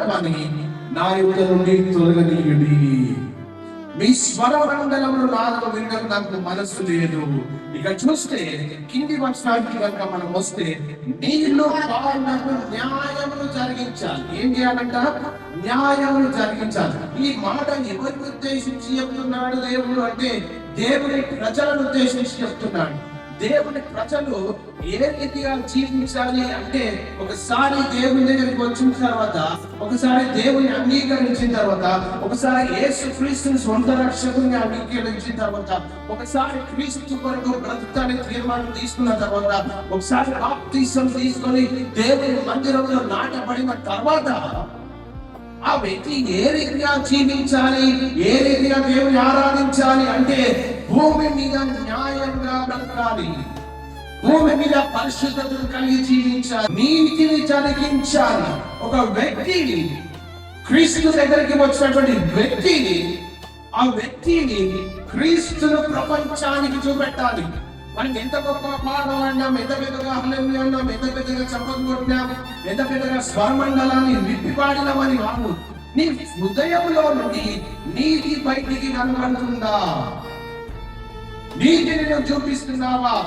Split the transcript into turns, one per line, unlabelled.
పని నా యుద్ధ నుండి తొలగనీయుడి. మీ స్వర మండలములు నాలుగు వినడం నాకు మనస్సు లేదు. ఇక చూస్తే కింది వర్షానికి కనుక మనం వస్తే, నీళ్లు పారునకు న్యాయమును జరిగించాలి. ఏం చేయాలంట? న్యాయమును జరిగించాలి. ఈ మాట ఎవరిని ఉద్దేశించి చెప్తున్నాడు దేవుడు అంటే, దేవుని ప్రజలను ఉద్దేశించి చెప్తున్నాడు. దేవుని ప్రజలు ఏ రీతిగా జీవించాలి అంటే, ఒకసారి దేవుని దగ్గరికి వచ్చిన తర్వాత, ఒకసారి దేవుని అంగీకరించిన తర్వాత, ఒకసారి యేసు క్రీస్తుని సొంత రక్షకుని అంగీకరించిన తర్వాత, ఒకసారి క్రీస్తు కొరకు బ్రతుకుతానికి తీర్మానం తీసుకున్న తర్వాత, ఒకసారి బాప్తిసం తీసుకొని దేవుని మందిరంలో నాటబడిన తర్వాత, ఆ వ్యక్తి ఏ రీతిగా జీవించాలి, ఏ రీతిగా దేవుని ఆరాధించాలి అంటే, భూమి మీద న్యాయంగా బ్రతకాలి, భూమి మీద పరిశుద్ధతను కలిగి జీవించాలి, నీతిని జరిగించాలి. ఒక వ్యక్తిని, క్రీస్తు దగ్గరికి వచ్చినటువంటి వ్యక్తిని, ఆ వ్యక్తిని క్రీస్తును ప్రపంచానికి చూపెట్టాలి. మనకి ఎంత గొప్ప పాఠం అన్నాం, ఎంత పెద్దగా హల్లెలూయా అన్నాం, ఎంత పెద్దగా చప్పట్లు కొట్టినాం, ఎంత పెద్దగా స్వరమండలాన్ని విప్పిపాడినామని కాదు. నీ హృదయంలో నుండి నీతి బయటికి కనబడుతుందా? నీతిని నువ్వు చూపిస్తున్నావా?